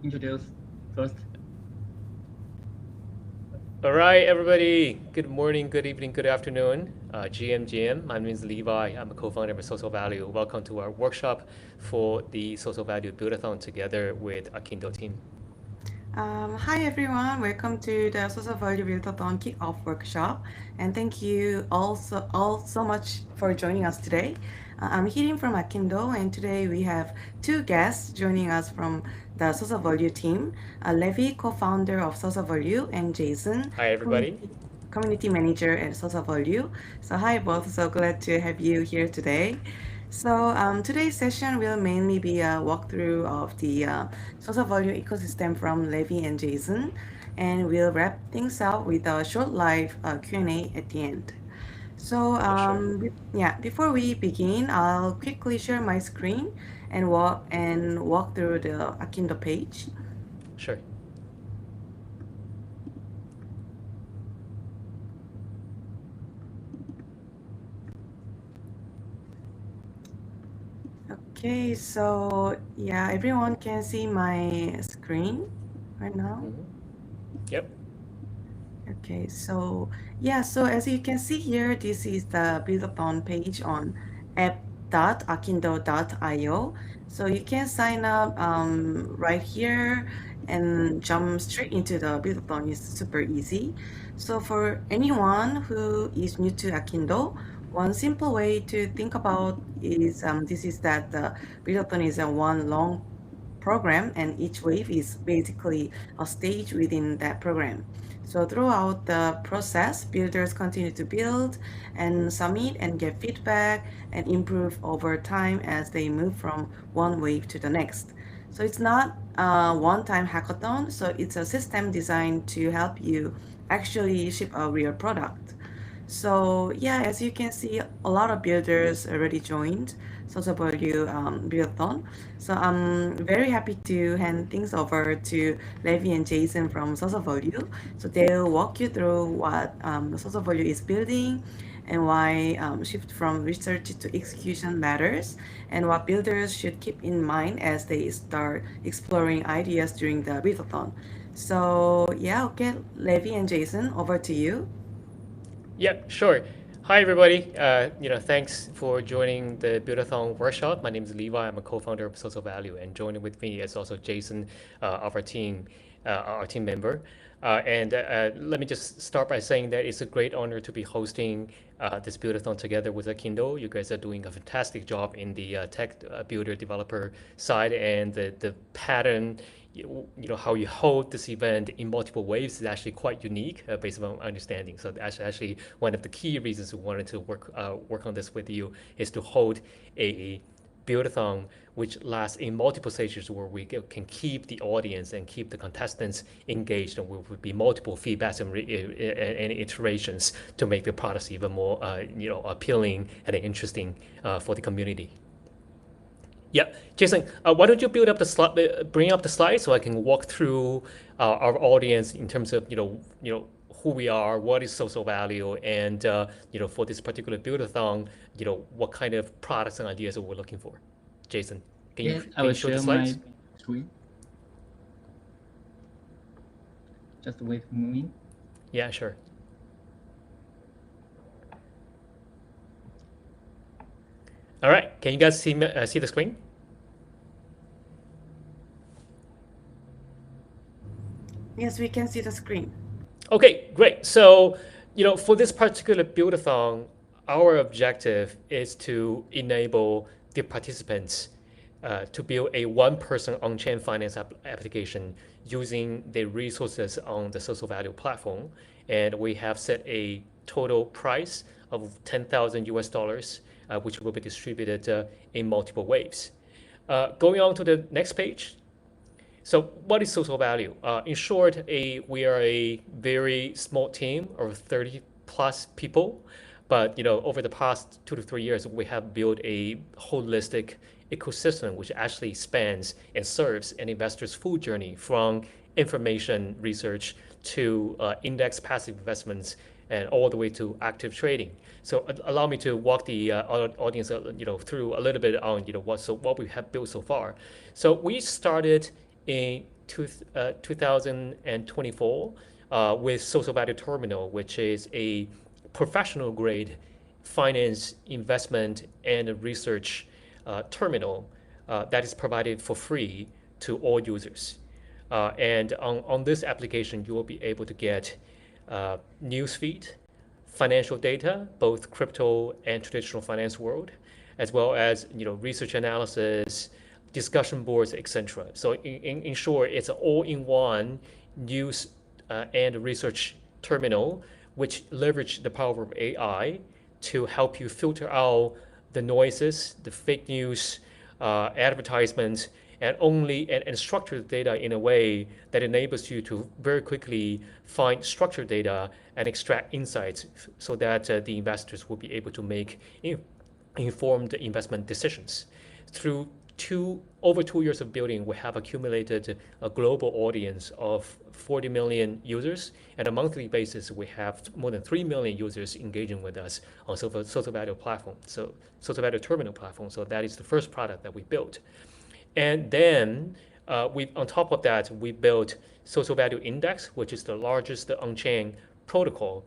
introduce first? All right, everybody. Good morning, good evening, good afternoon. GM. My name is Levi. I'm a co-founder of SoSoValue. Welcome to our workshop for the SoSoValue Buildathon together with Akindo team. Hi everyone, welcome to the SoSoValue Buildathon Kickoff workshop, and thank you all so much for joining us today. I'm Hirin from Akindo, and today we have two guests joining us from the SoSoValue team, Levi, co-founder of SoSoValue, and Jason, Hi, everybody. community manager at SoSoValue. So hi both, so glad to have you here today. So today's session will mainly be a walkthrough of the SoSoValue ecosystem from Levi and Jason, and we'll wrap things up with a short live Q&A at the end. So Yeah, sure. yeah, before we begin, I'll quickly share my screen and walk through the Akindo page. Sure. Okay, so yeah, everyone can see my screen right now. Mm-hmm. Yep. Okay, so yeah, so as you can see here, this is the Buildathon page on app.akindo.io. So you can sign up right here and jump straight into the Buildathon. It's super easy. So for anyone who is new to Akindo, one simple way to think about is this is that the Buildathon is a one long program, and each wave is basically a stage within that program. So throughout the process, builders continue to build and submit and get feedback and improve over time as they move from one wave to the next. So it's not a one-time hackathon, so it's a system designed to help you actually ship a real product. So yeah, as you can see, a lot of builders already joined SoSoValue Buildathon. So I'm very happy to hand things over to Levi and Jason from SoSoValue. So they'll walk you through what SoSoValue is building and why shift from research to execution matters, and what builders should keep in mind as they start exploring ideas during the Buildathon. So yeah, okay, Levi and Jason, over to you. Yep, sure. Hi, everybody. Thanks for joining the Buildathon workshop. My name is Levi. I'm a co-founder of SoSoValue, and joining with me is also Jason, of our team member. And let me just start by saying that it's a great honor to be hosting this Buildathon together with Akindo. You guys are doing a fantastic job in the tech builder developer side, and the pattern how you hold this event in multiple waves is actually quite unique based on my understanding. So that's actually one of the key reasons we wanted to work on this with you, is to hold a build-a-thon which lasts in multiple stages, where we can keep the audience and keep the contestants engaged, and will be multiple feedbacks and iterations to make the products even more appealing and interesting for the community. Yeah, Jason, why don't you bring up the slide so I can walk through our audience in terms of who we are, what is SoSoValue, and for this particular build-a-thon, what kind of products and ideas are we looking for. Jason, Yes, I can will you show the share my slides? screen. Just wait a moment. Yeah, sure. All right, can you guys see the screen? Yes, we can see the screen. Okay, great. So, for this particular build-a-thon, our objective is to enable the participants to build a one-person on-chain finance application using the resources on the SoSoValue platform. And we have set a total price of 10,000 US dollars, which will be distributed in multiple waves. Going on to the next page. So what is SoSoValue? In short, we are a very small team of 30 plus people, but over the past 2 to 3 years, we have built a holistic ecosystem which actually spans and serves an investor's full journey, from information research to index passive investments, and all the way to active trading. So allow me to walk the audience through a little bit on what we have built so far. So we started in 2024 with SoSoValue Terminal, which is a professional grade finance, investment, and research terminal that is provided for free to all users. And on this application, you will be able to get newsfeed, financial data, both crypto and traditional finance world, as well as research analysis, discussion boards, etc. So in short, it's an all-in-one news and research terminal, which leverage the power of AI to help you filter out the noises, the fake news, advertisements, and structure the data in a way that enables you to very quickly find structured data and extract insights so that the investors will be able to make informed investment decisions. Through over 2 years of building, we have accumulated a global audience of 40 million users. And on a monthly basis, we have more than 3 million users engaging with us on SoSoValue platform, so SoSoValue Terminal platform. So that is the first product that we built. And then on top of that, we built SoSoValue Index, which is the largest on-chain protocol,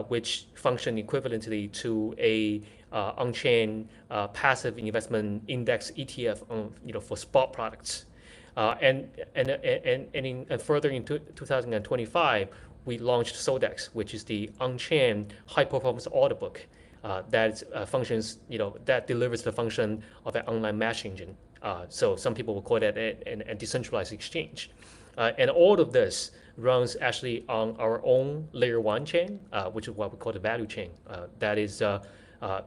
which function equivalently to a on-chain passive investment index ETF for spot products. And further into 2025, we launched SODEX, which is the on-chain high-performance order book that functions, that delivers the function of an online match engine. So some people will call that a decentralized exchange. And all of this runs actually on our own layer 1 chain, which is what we call the value chain. That is,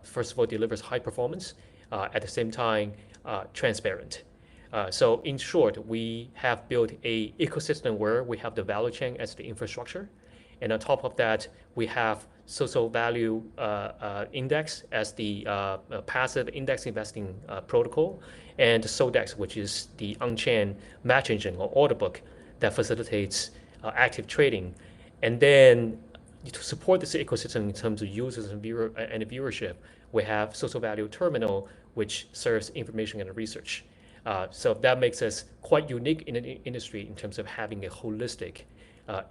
first of all, delivers high performance, at the same time, transparent. So in short, we have built a ecosystem where we have the value chain as the infrastructure. And on top of that, we have SoSoValue Index as the passive index investing protocol, and SODEX, which is the on-chain match engine or order book that facilitates active trading. And then to support this ecosystem in terms of users and viewership, we have SoSoValue Terminal, which serves information and research. So that makes us quite unique in the industry in terms of having a holistic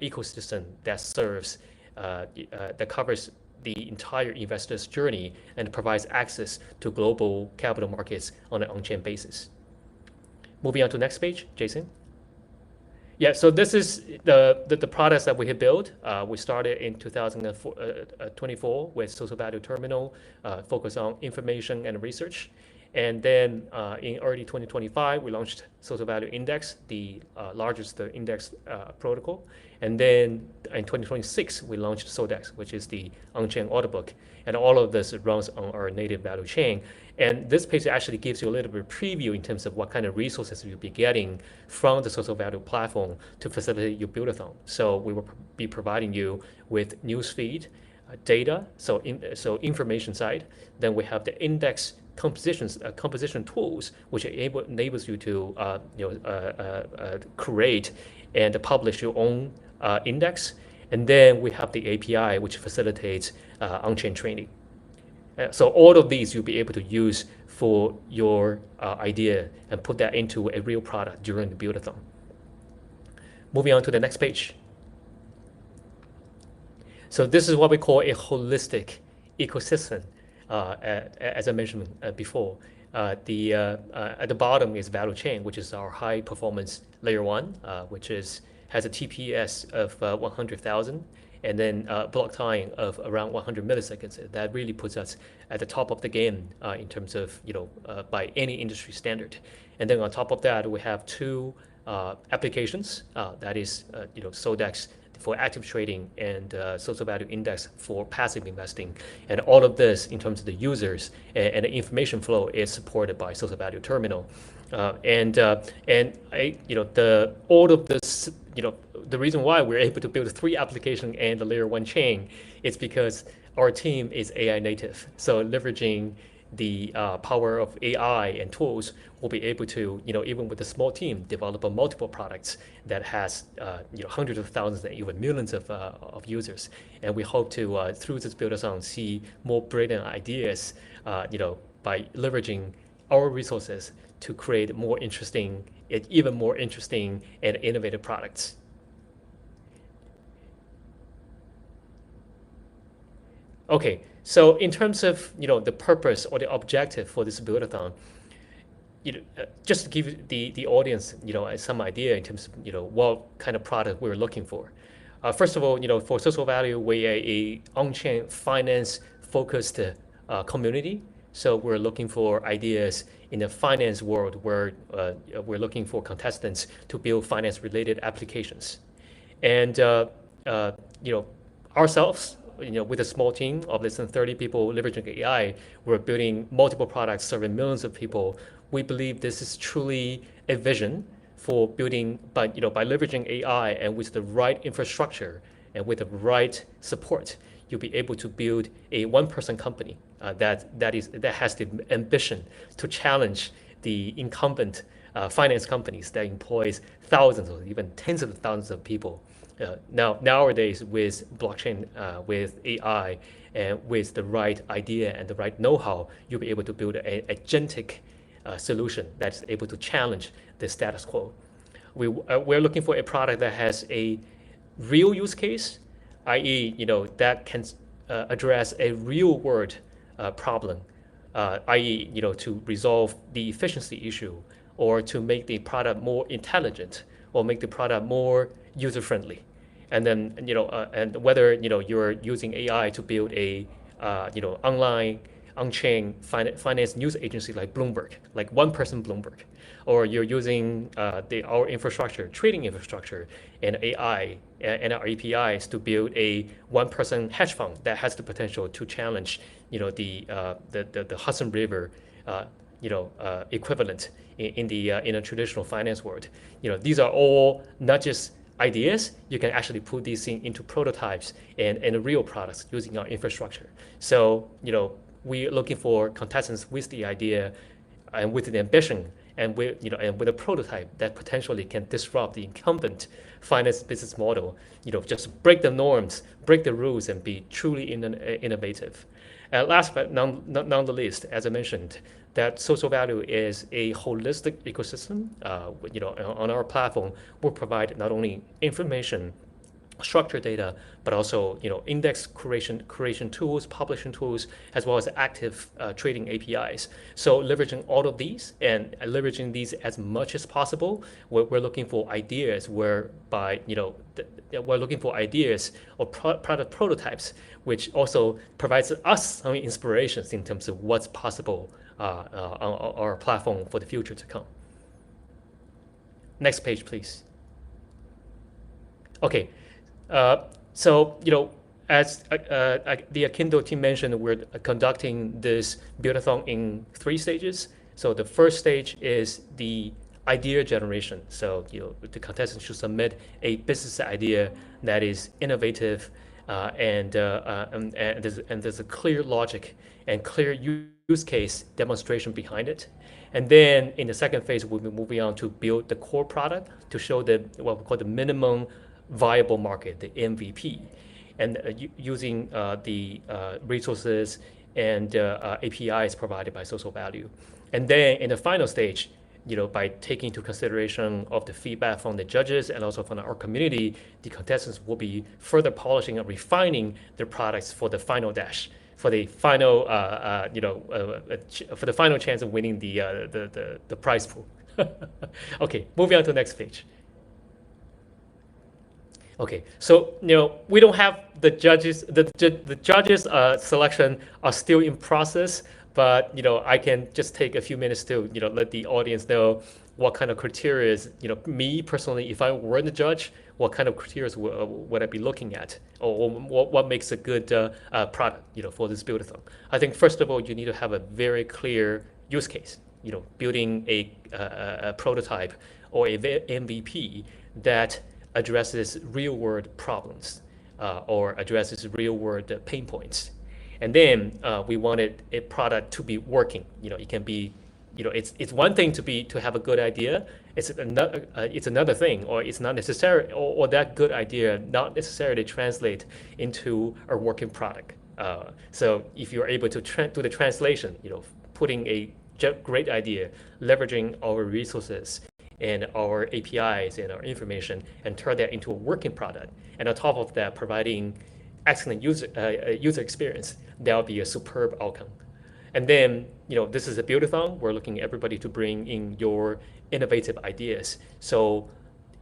ecosystem that serves, that covers the entire investor's journey and provides access to global capital markets on an on-chain basis. Moving on to the next page, Jason. Yeah, so this is the products that we have built. We started in 2024 with SoSoValue Terminal, focused on information and research. And then in early 2025, we launched SoSoValue Index, the largest index protocol. And then in 2026, we launched SODEX, which is the on-chain order book. And all of this runs on our native value chain. And this page actually gives you a little bit of preview in terms of what kind of resources you'll be getting from the SoSoValue platform to facilitate your build-a-thon. So we will be providing you with newsfeed, data, so information side. Then we have the index composition tools, which enables you to create and publish your own index. And then we have the API, which facilitates on-chain trading. So all of these you'll be able to use for your idea and put that into a real product during the build-a-thon. Moving on to the next page. So this is what we call a holistic ecosystem. As I mentioned before, at the bottom is value chain, which is our high performance layer 1, which has a TPS of 100,000, and then block time of around 100 milliseconds. That really puts us at the top of the game in terms of by any industry standard. And then on top of that, we have two applications. That is SODEX for active trading and SoSoValue Index for passive investing. And all of this in terms of the users and the information flow is supported by SoSoValue Terminal. All of this, the reason why we're able to build 3 applications and the layer 1 chain is because our team is AI native. So leveraging the power of AI and tools, will be able to, even with a small team, develop multiple products that has, hundreds of thousands and even millions of users. And we hope to, through this build-a-thon, see more brilliant ideas, by leveraging our resources to create more interesting even more interesting and innovative products. Okay, so in terms of the purpose or the objective for this build-a-thon, just to give the audience some idea in terms of what kind of product we're looking for. First of all, for SoSoValue, we are a on-chain finance focused community. So we're looking for ideas in the finance world where we're looking for contestants to build finance-related applications, and ourselves, with a small team of less than 30 people leveraging AI, we're building multiple products serving millions of people. We believe this is truly a vision for building, by leveraging AI and with the right infrastructure and with the right support, you'll be able to build a one-person company that has the ambition to challenge the incumbent finance companies that employs thousands or even tens of thousands of people. Nowadays, with blockchain, with AI, and with the right idea and the right know-how, you'll be able to build an agentic solution that's able to challenge the status quo. We're looking for a product that has a real use case, i.e., that can address a real-world problem, i.e., to resolve the efficiency issue, or to make the product more intelligent, or make the product more user-friendly. And then, and whether you're using AI to build a online on-chain finance news agency like Bloomberg, like one-person Bloomberg, or you're using our infrastructure, trading infrastructure, and AI and our APIs to build a one-person hedge fund that has the potential to challenge the Hudson River equivalent in a traditional finance world. These are all not just ideas. You can actually put these things into prototypes and real products using our infrastructure. So we're looking for contestants with the idea and with the ambition and with a prototype that potentially can disrupt the incumbent finance business model. Just break the norms, break the rules, and be truly innovative. Last but not the least, as I mentioned, that SoSoValue is a holistic ecosystem. On our platform, we'll provide not only information, structured data, but also index creation tools, publishing tools, as well as active trading APIs. So leveraging all of these and leveraging these as much as possible, we're looking for ideas whereby we're looking for ideas or product prototypes, which also provides us some inspirations in terms of what's possible on our platform for the future to come. Next page, please. Okay. So, as the Akindo team mentioned, we're conducting this build-a-thon in 3 stages. So the first stage is the idea generation. So, the contestants should submit a business idea that is innovative, and there's a clear logic and clear use case demonstration behind it. And then in the second phase, we'll be moving on to build the core product to show what we call the minimum viable market, the MVP, and using the resources and APIs provided by SoSoValue. And then in the final stage, by taking into consideration of the feedback from the judges and also from our community, the contestants will be further polishing and refining their products for the final dash, for the final for the final chance of winning the prize pool. Okay, moving on to the next page. Okay, so we don't have the judges. The judges selection are still in process, but I can just take a few minutes to let the audience know what kind of criteria me personally, if I were the judge, what kind of criteria would I be looking at, or what makes a good product for this build-a-thon. I think first of all you need to have a very clear use case. Building a prototype or a MVP that addresses real-world problems or addresses real-world pain points. And then we wanted a product to be working. It can be, it's one thing to have a good idea. It's another thing, or it's not necessary, or that good idea not necessarily translate into a working product. So if you're able to do the translation, putting a great idea, leveraging our resources and our APIs and our information and turn that into a working product. And on top of that, providing excellent user experience, that would be a superb outcome. And then, this is a build-a-thon. We're looking at everybody to bring in your innovative ideas. So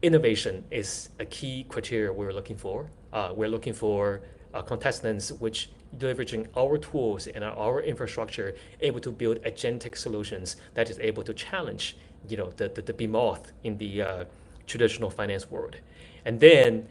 innovation is a key criteria we're looking for. We're looking for contestants which leveraging our tools and our infrastructure, able to build agentic solutions that is able to challenge, the behemoth in the traditional finance world. And then,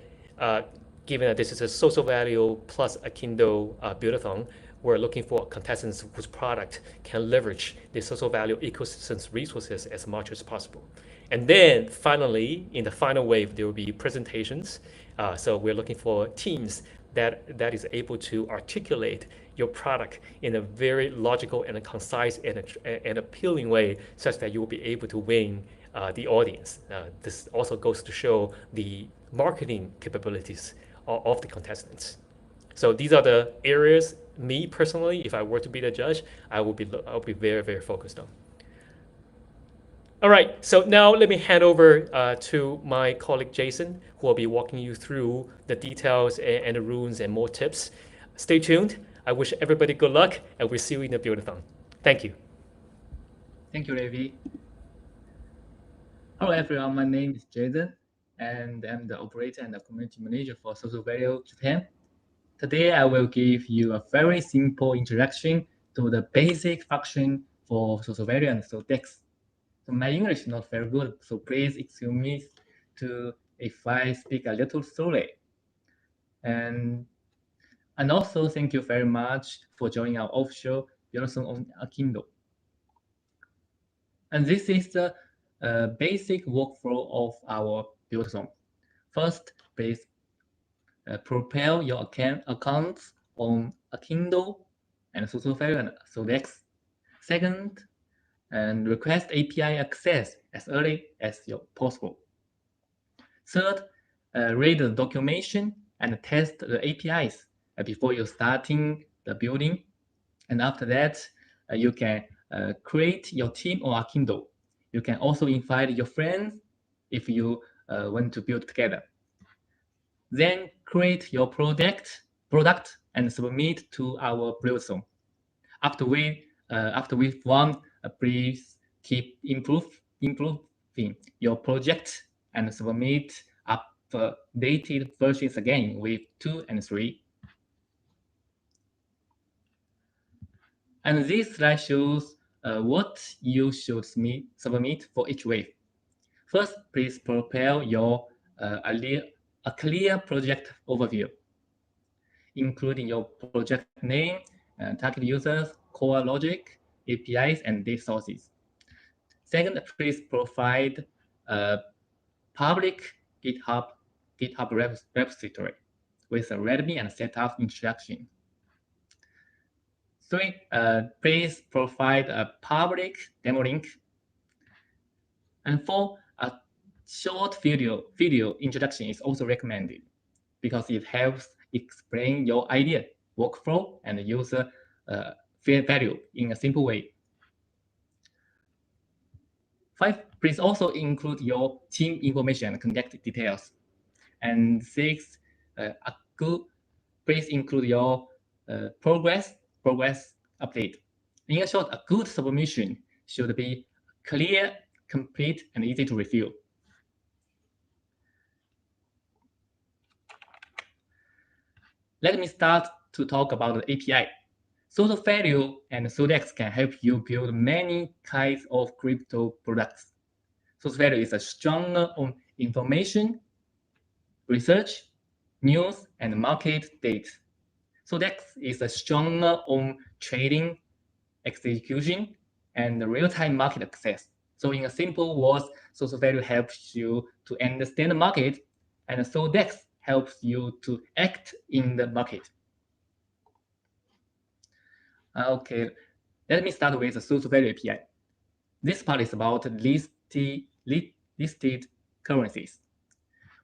given that this is a SoSoValue plus Akindo build-a-thon, we're looking for contestants whose product can leverage the SoSoValue ecosystem's resources as much as possible. And then finally, in the final wave, there will be presentations. So we're looking for teams that is able to articulate your product in a very logical and a concise and appealing way, such that you will be able to win the audience. This also goes to show the marketing capabilities of the contestants. So these are the areas, me personally, if I were to be the judge, I'll be very, very focused on. All right, so now let me hand over to my colleague Jason, who will be walking you through the details and the rules and more tips. Stay tuned. I wish everybody good luck, and we'll see you in the build-a-thon. Thank you. Thank you, Levi. Hello, everyone. My name is Jason, and I'm the operator and the community manager for SoSoValue Japan. Today, I will give you a very simple introduction to the basic function for SoSoValue and SoDex. So my English is not very good, so please excuse me if I speak a little slowly. And also, thank you very much for joining our offshore build-a-thon on Akindo. And this is the basic workflow of our build-a-thon. First, please prepare your accounts on Akindo and SoSoValue and SoDex. Second, and request API access as early as possible. Third, read the documentation and test the APIs before you starting the building. And after that, you can create your team on Akindo. You can also invite your friends if you want to build together. Then create your product and submit to our build-a-thon. After we've won, please keep improving your project and submit updated versions again with 2 and 3. And this slide shows what you should submit for each wave. First, please prepare your a clear project overview, including your project name, target users, core logic, APIs, and data sources. Second, please provide a public GitHub repository with a README and setup instruction. Three, please provide a public demo link. And four, a short video introduction is also recommended because it helps explain your idea, workflow, and user value in a simple way. 5, please also include your team information and contact details. And 6, please include your progress update. In short, a good submission should be clear, complete, and easy to review. Let me start to talk about the API. SoSoValue and SoDex can help you build many kinds of crypto products. SoSoValue is stronger on information, research, news, and market data. SoDex is stronger on trading, execution, and real-time market access. So in a simple words, SoSoValue helps you to understand the market, and SoDex helps you to act in the market. Okay, let me start with the SoSoValue API. This part is about listed currencies.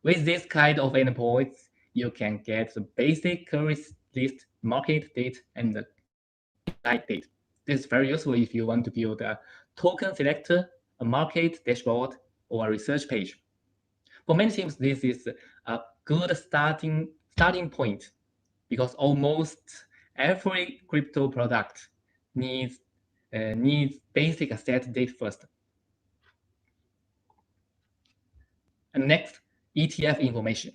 With this kind of endpoints, you can get the basic currency list, market date, and the light date. This is very useful if you want to build a token selector, a market dashboard, or a research page. For many teams, this is a good starting point because almost every crypto product needs basic asset data first. And next, ETF information.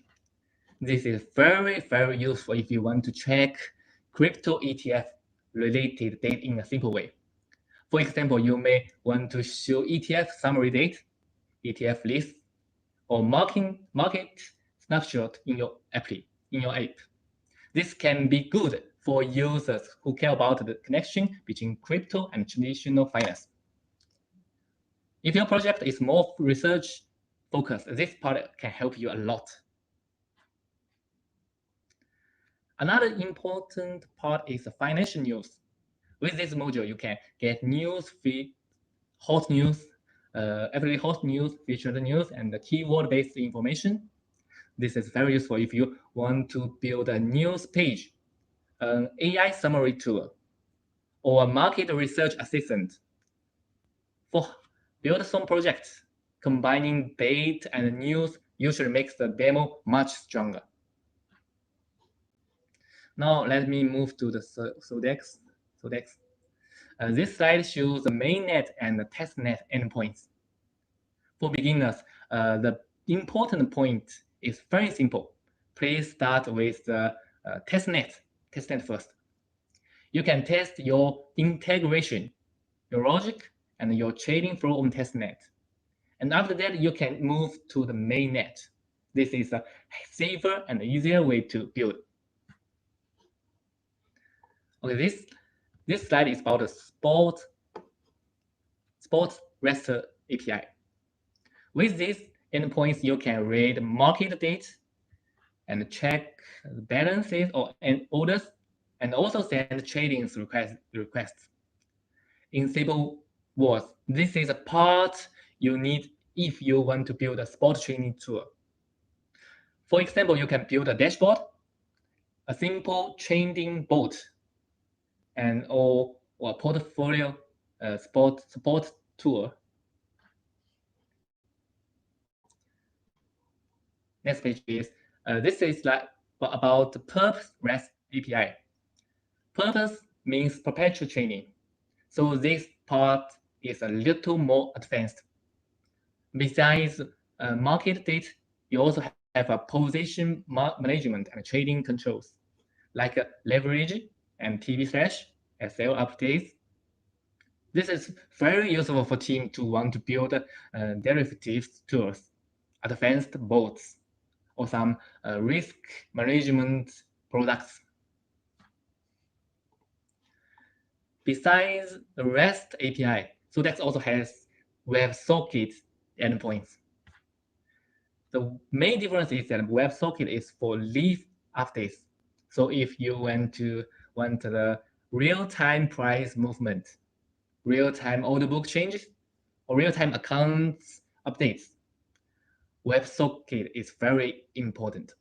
This is very, very useful if you want to check crypto ETF related data in a simple way. For example, you may want to show ETF summary date, ETF list, or market snapshot in your app. This can be good for users who care about the connection between crypto and traditional finance. If your project is more research focused, this part can help you a lot. Another important part is the financial news. With this module, you can get news feed, hot news, every hot news, featured news, and the keyword-based information. This is very useful if you want to build a news page, an AI summary tool, or a market research assistant. For Buildathon projects, combining data and news usually makes the demo much stronger. Now let me move to the SoDex. This slide shows the mainnet and the testnet endpoints. For beginners, the important point is very simple. Please start with the testnet first. You can test your integration, your logic, and your trading flow on testnet. And after that, you can move to the mainnet. This is a safer and easier way to build. Okay, this slide is about the sports REST API. With these endpoints, you can read market data and check balances and orders, and also send trading requests. In simple words, this is a part you need if you want to build a spot trading tool. For example, you can build a dashboard, a simple trading bot, or a portfolio support tool. Next page is this is like about the purpose REST API. Purpose means perpetual trading, so this part is a little more advanced. Besides market data, you also have a position management and trading controls, like leverage and TV/SL updates. This is very useful for teams to want to build derivatives tools, advanced bots, or some risk management products. Besides the REST API, SoDex also has WebSocket endpoints. The main difference is that WebSocket is for live updates. So if you want the real-time price movement, real-time order book changes, or real-time accounts updates, WebSocket is very important.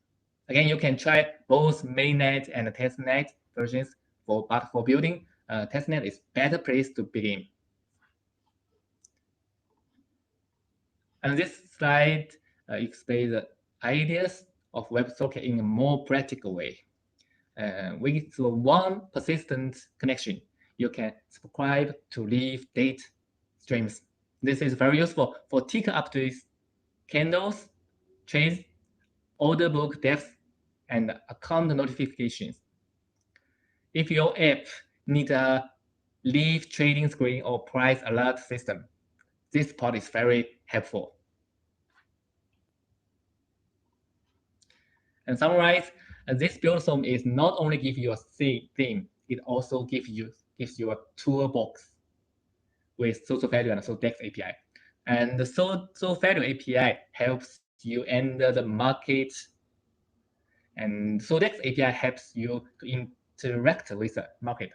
Again, you can try both mainnet and testnet versions, but for building, testnet is better place to begin. And this slide explains the ideas of WebSocket in a more practical way. With one persistent connection, you can subscribe to live data streams. This is very useful for ticker updates, candles, trades, order book depth, and account notifications. If your app needs a live trading screen or price alert system, this part is very helpful. And summarize, this Buildathon is not only give you a theme, it also gives you a toolbox with SoSoValue and SoDex API. And the SoSoValue API helps you enter the market, and SoDex API helps you to interact with the market.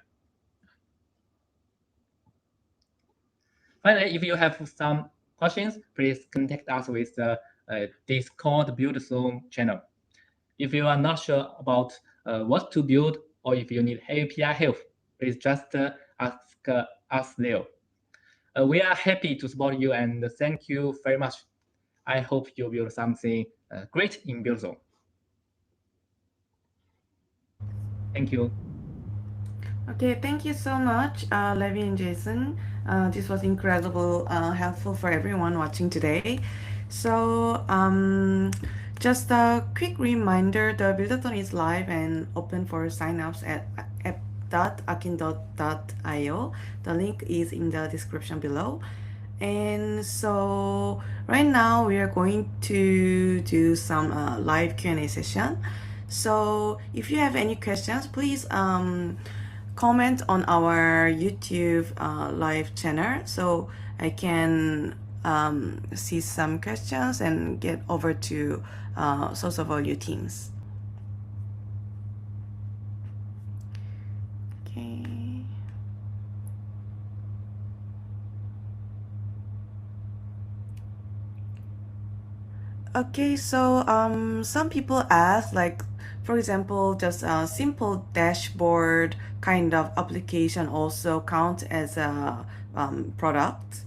Finally, if you have some questions, please contact us with the Discord Buildathon channel. If you are not sure about what to build, or if you need API help, please just ask us there. We are happy to support you, and thank you very much. I hope you build something great in Buildathon. Thank you. Okay, thank you so much, Levy and Jason. This was incredible, helpful for everyone watching today. So, just a quick reminder, the Buildathon is live and open for signups at app.akin.io. The link is in the description below. And so right now we are going to do some live Q&A session. So if you have any questions, please comment on our YouTube live channel so I can see some questions and get over to SoSoValue teams. Okay. Okay, so some people ask, like, for example, just a simple dashboard kind of application also count as a product.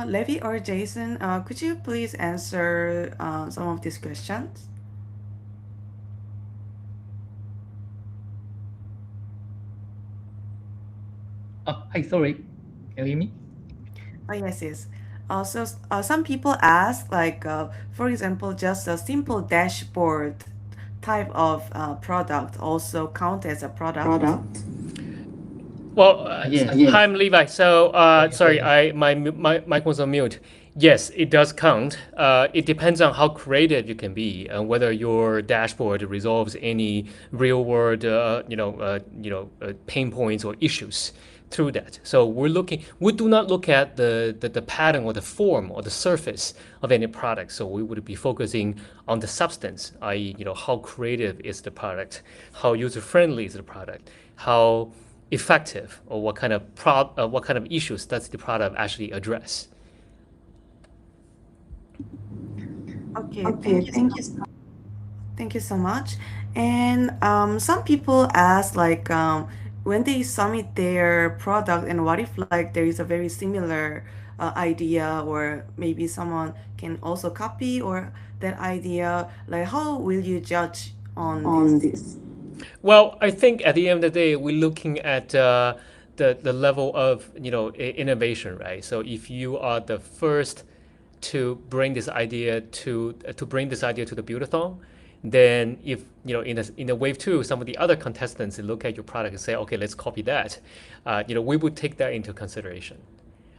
Levi or Jason, could you please answer some of these questions? Oh, hi, sorry. Can you hear me? Oh, yes, yes. So some people ask, like, for example, just a simple dashboard type of product also count as a product. Well, Yes. hi, I'm Levi. So, sorry, Okay. my mic was on mute. Yes, it does count. It depends on how creative you can be and whether your dashboard resolves any real world, pain points or issues through that. So we do not look at the pattern or the form or the surface of any product. So we would be focusing on the substance, i.e., how creative is the product, how user friendly is the product, how effective, or what kind of issues does the product actually address. Okay, thank you so much. And some people ask, like, when they submit their product, and what if like there is a very similar idea, or maybe someone can also copy or that idea, like how will you judge on this? Well, I think at the end of the day, we're looking at the level of innovation, right? So if you are the first to bring this idea to the buildathon, then if in the wave two, some of the other contestants look at your product and say, okay, let's copy that. We would take that into consideration.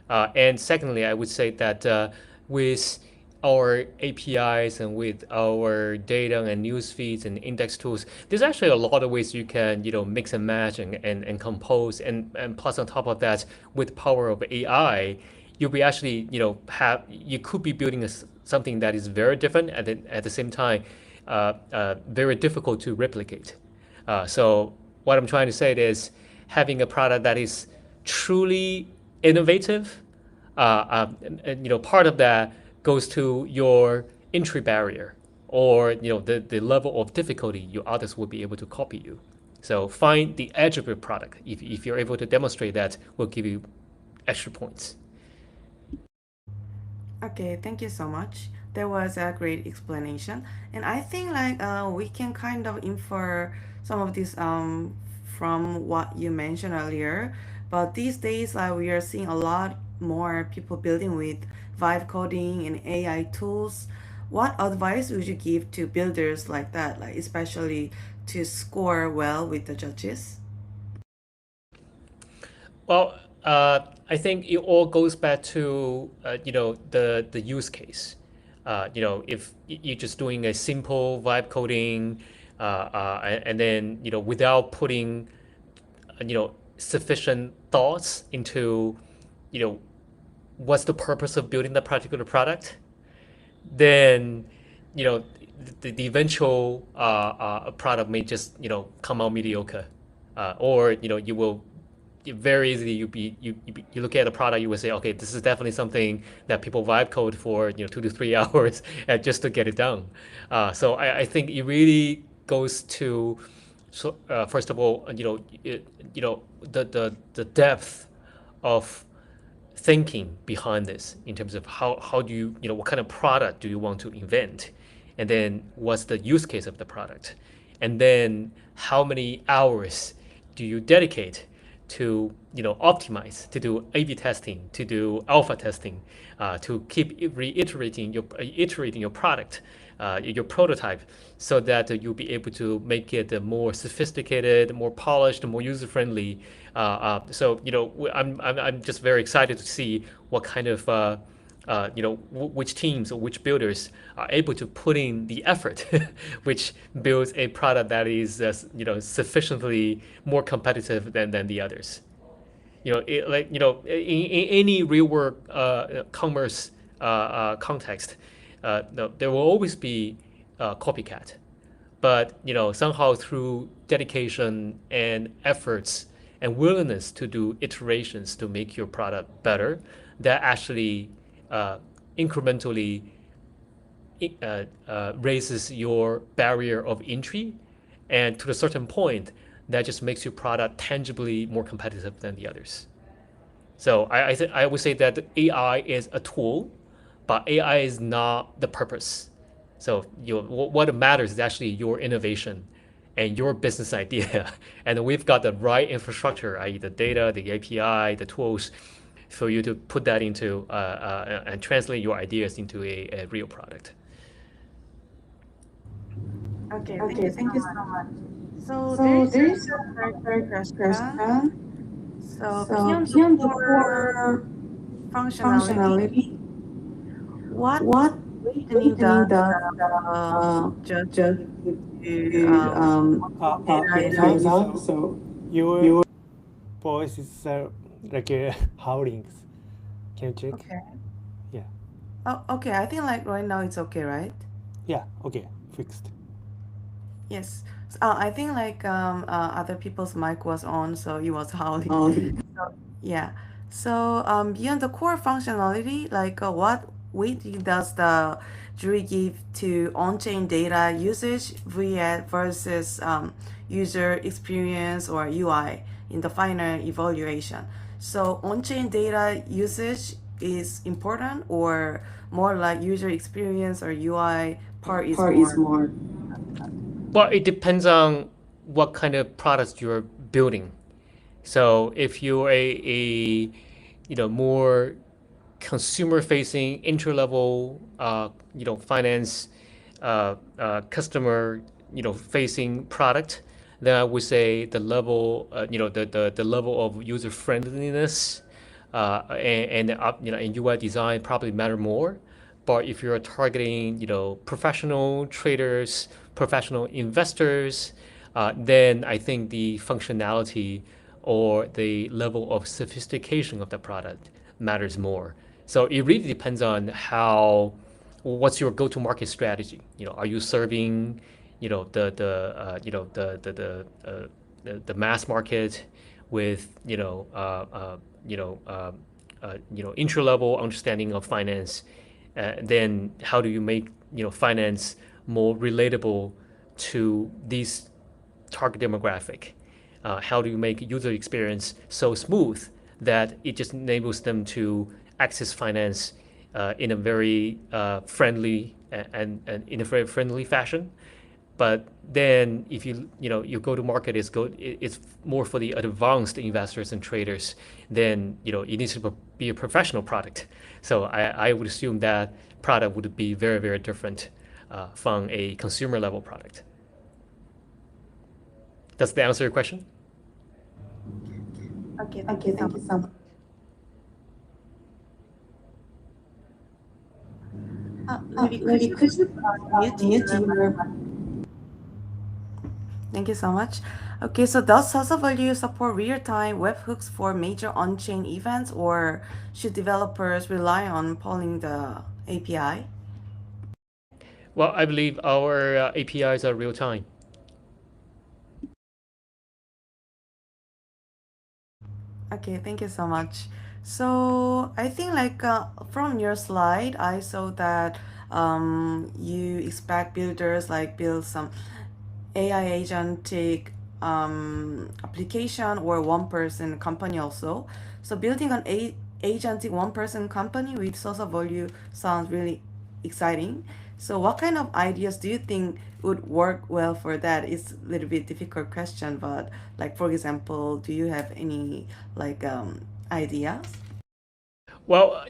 And secondly, I would say that with our APIs and with our data and news feeds and index tools, there's actually a lot of ways you can mix and match and compose, and plus on top of that, with power of AI, you'll be actually you could be building something that is very different at the same time very difficult to replicate. So what I'm trying to say is having a product that is truly innovative, part of that goes to your entry barrier, or the level of difficulty your others will be able to copy you. So find the edge of your product. If you're able to demonstrate that, will give you extra points. Okay, thank you so much. That was a great explanation, and I think like we can kind of infer some of this from what you mentioned earlier. But these days, we are seeing a lot more people building with vibe coding and AI tools. What advice would you give to builders like that, like especially to score well with the judges? Well, I think it all goes back to the use case. If you're just doing a simple vibe coding, and then without putting sufficient thoughts into what's the purpose of building that particular product, then you know the eventual product may just come out mediocre, or you will very easily you look at a product, you would say, okay, this is definitely something that people vibe code for 2 to 3 hours just to get it done. So I think it really goes to, so first of all, the depth of thinking behind this in terms of how do you what kind of product do you want to invent, and then what's the use case of the product, and then how many hours do you dedicate to optimize, to do A/B testing, to do alpha testing, to keep reiterating iterating your product, your prototype, so that you'll be able to make it more sophisticated, more polished, more user friendly. So I'm just very excited to see what kind of which teams or which builders are able to put in the effort, which builds a product that is sufficiently more competitive than the others. In any real world commerce context, no, there will always be copycat, but somehow through dedication and efforts and willingness to do iterations to make your product better, that actually incrementally raises your barrier of entry, and to a certain point, that just makes your product tangibly more competitive than the others. So I would say that AI is a tool, but AI is not the purpose. So what matters is actually your innovation and your business idea. And we've got the right infrastructure, i.e. the data, the API, the tools, for you to put that into and translate your ideas into a real product. Okay, Okay, thank you thank you so so much. much. So there So is there is a third another question. question. So So beyond the beyond the core core functionality, functionality, what what weighting weakening does does just just give to to data data is is so Your voice is like howlings. Can you check? okay. Yeah. Oh, okay. I think like right now it's okay, right? Yeah. Okay. Fixed. Yes. I think like other people's mic was on, so it was howling. um, So yeah. So beyond the core functionality, like what weight does the jury give to on-chain data usage versus user experience or UI in the final evaluation? So on-chain data usage is important, or more like user experience or UI part is part is more. more. Well, it depends on what kind of products you're building. So if you're a more consumer facing entry level finance customer facing product, then I would say the level the level of user friendliness and UI design probably matter more. But if you're targeting professional traders, professional investors, then I think the functionality or the level of sophistication of the product matters more. So it really depends on what's your go-to-market strategy. Are you serving, the mass market with entry-level understanding of finance? Then how do you make finance more relatable to these target demographic? How do you make user experience so smooth that it just enables them to access finance in a very friendly and in a very friendly fashion? But then if your go to market it's more for the advanced investors and traders, then it needs to be a professional product. So I would assume that product would be very, very different from a consumer level product. Does that answer your question? Okay, thank Okay, you so thank much. you so much. Maybe could Maybe you could you mute mute your your mic? Thank you so much. Okay, so does SoSoValue support real-time webhooks for major on-chain events, or should developers rely on polling the API? Well, I believe our APIs are real time. Okay, thank you so much. So I think like from your slide, I saw that you expect builders like build some AI agentic application or one person company also. So building an agentic one person company with SoSoValue sounds really exciting. So what kind of ideas do you think would work well for that? It's a little bit difficult question, but like for example, do you have any like ideas? Well,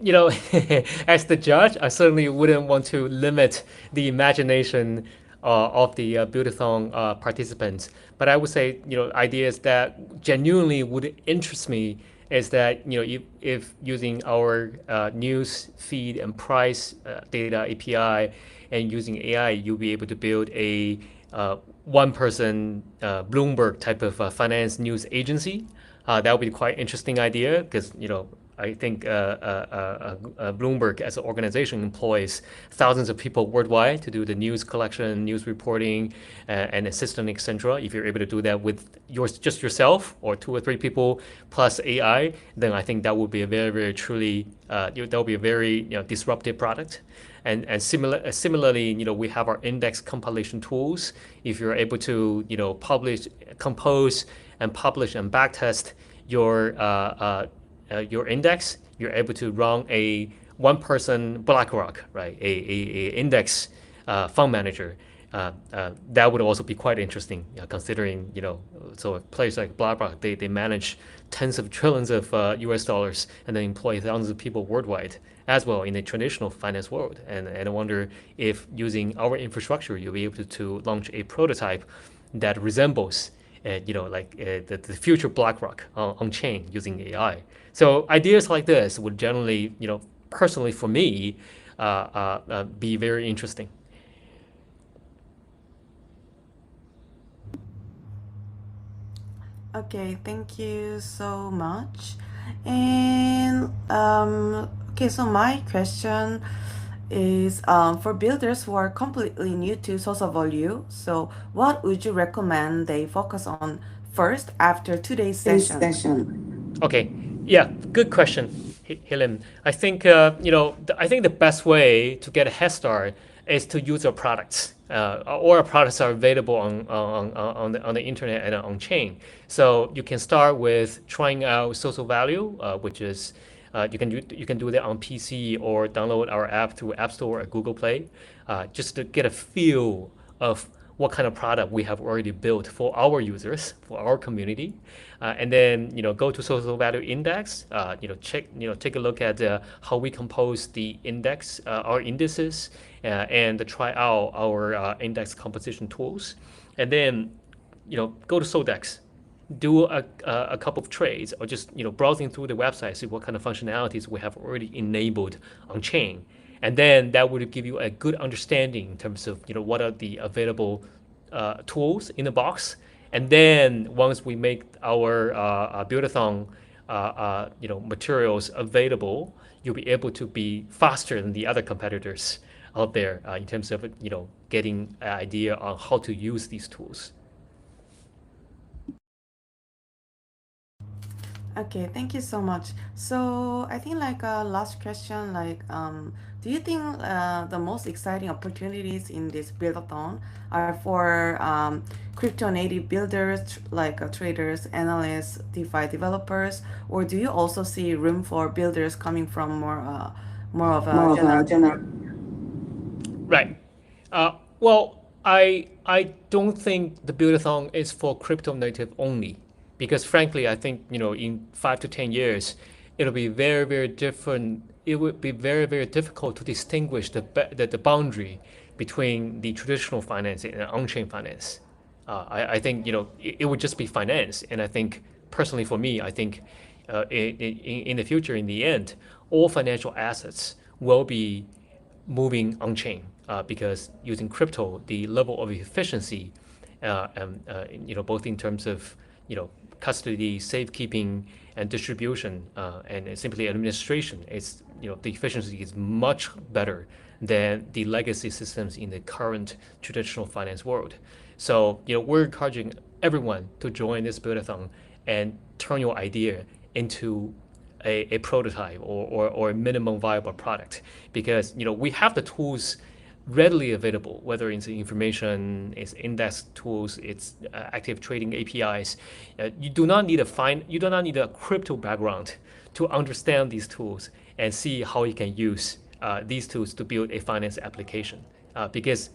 as the judge, I certainly wouldn't want to limit the imagination of the Buildathon participants. But I would say, ideas that genuinely would interest me is that, if using our news feed and price data API and using AI, you'll be able to build a one-person Bloomberg type of finance news agency. That would be quite interesting idea because, I think Bloomberg as an organization employs thousands of people worldwide to do the news collection, news reporting, and assistant, etc. If you're able to do that with just yourself or two or three people plus AI, then I think that would be a very, very truly that would be a very disruptive product. And similarly, we have our index compilation tools. If you're able to compose and publish and backtest your index, you're able to run a one-person BlackRock, right? A index fund manager. That would also be quite interesting, considering so a place like BlackRock, they manage tens of trillions of US dollars and then employ thousands of people worldwide as well in the traditional finance world. And I wonder if using our infrastructure, you'll be able to launch a prototype that resembles the future BlackRock on chain using AI. So ideas like this would generally, personally for me, be very interesting. Okay, thank you so much. And okay, so my question is for builders who are completely new to SoSoValue, so what would you recommend they focus on first after today's session? Okay, yeah, good question, Helen. I think I think the best way to get a head start is to use our products. All our products are available on the internet and on chain. So you can start with trying out SoSoValue, which is you can do that on PC or download our app through App Store or Google Play, just to get a feel of what kind of product we have already built for our users, for our community, and then go to SoSoValue Index. Check take a look at how we compose the index, our indices, and try out our index composition tools, and then go to Sodex, do a couple of trades, or just browsing through the website, see what kind of functionalities we have already enabled on chain, and then that would give you a good understanding in terms of what are the available tools in the box. And then once we make our Buildathon materials available, you'll be able to be faster than the other competitors out there in terms of getting an idea on how to use these tools. Okay, thank you so much. So I think like last question, like do you think the most exciting opportunities in this buildathon are for crypto native builders like traders, analysts, DeFi developers, or do you also see room for builders coming from more of a general? Right. Well, I don't think the Buildathon is for crypto native only, because frankly, I think in 5 to 10 years, it'll be very very different. It would be very very difficult to distinguish the boundary between the traditional finance and on-chain finance. I think it would just be finance, and I think personally for me, I think in the future, in the end, all financial assets will be moving on chain, because using crypto, the level of efficiency, both in terms of custody, safekeeping, and distribution, and simply administration, is the efficiency is much better than the legacy systems in the current traditional finance world. So we're encouraging everyone to join this buildathon and turn your idea into a prototype or a minimum viable product, because we have the tools readily available, whether it's information, it's index tools, it's active trading APIs. You do not need a crypto background to understand these tools and see how you can use these tools to build a finance application. Because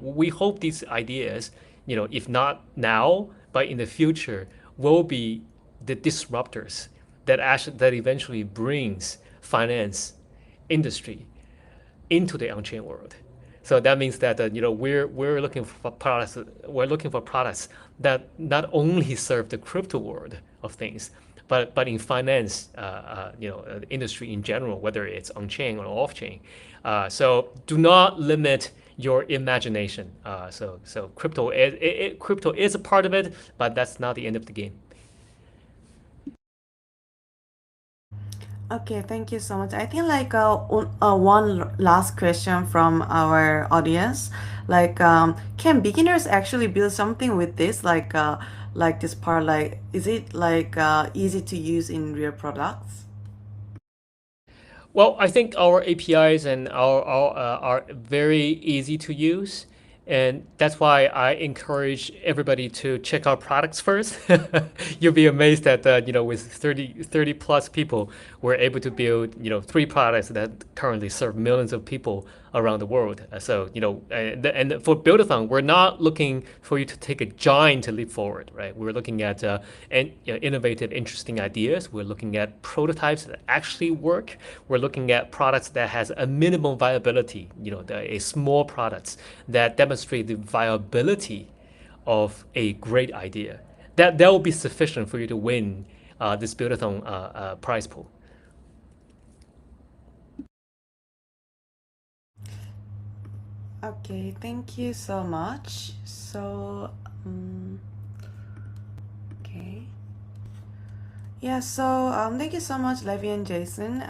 we hope these ideas, if not now, but in the future, will be the disruptors that eventually brings finance industry into the on-chain world. So that means that we're looking for products. We're looking for products that not only serve the crypto world of things, but in finance, industry in general, whether it's on-chain or off-chain. So do not limit your imagination. So crypto is a part of it, but that's not the end of the game. Okay, thank you so much. I think like one last question from our audience, like can beginners actually build something with this, like this part, like is it like easy to use in real products? Well, I think our APIs and are very easy to use. And that's why I encourage everybody to check out products first. You'll be amazed that with 30 plus people, we're able to build 3 products that currently serve millions of people around the world. And for Buildathon, we're not looking for you to take a giant leap forward, right? We're looking at innovative, interesting ideas. We're looking at prototypes that actually work. We're looking at products that has a minimum viability, a small products that demonstrate the viability of a great idea. That will be sufficient for you to win this Buildathon prize pool. Okay, thank you so much. So, okay. Yeah, so thank you so much, Levi and Jason.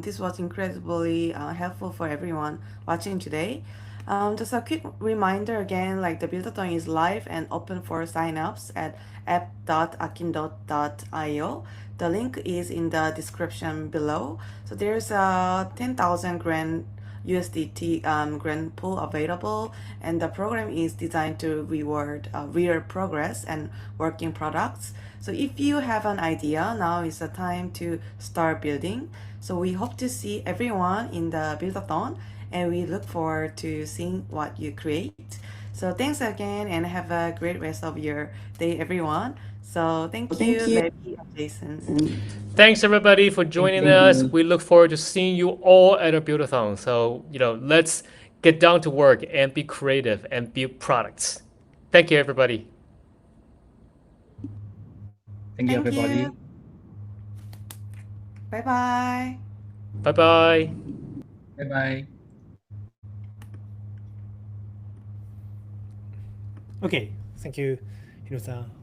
This was incredibly helpful for everyone watching today. Just a quick reminder again, like the Buildathon is live and open for signups at app.akindo.io. The link is in the description below. So there's a 10,000 grand USDT grant pool available, and the program is designed to reward real progress and working products. So if you have an idea, now is the time to start building. So we hope to see everyone in the Buildathon, and we look forward to seeing what you create. So thanks again, and have a great rest of your day, everyone. So thank you, Levi and Jason. Thanks everybody for joining us. We look forward to seeing you all at our Buildathon. So, let's get down to work and be creative and build products. Thank you, everybody. Thank you, everybody. Bye-bye. Bye-bye. Bye-bye. Okay, thank you, Hiro-san.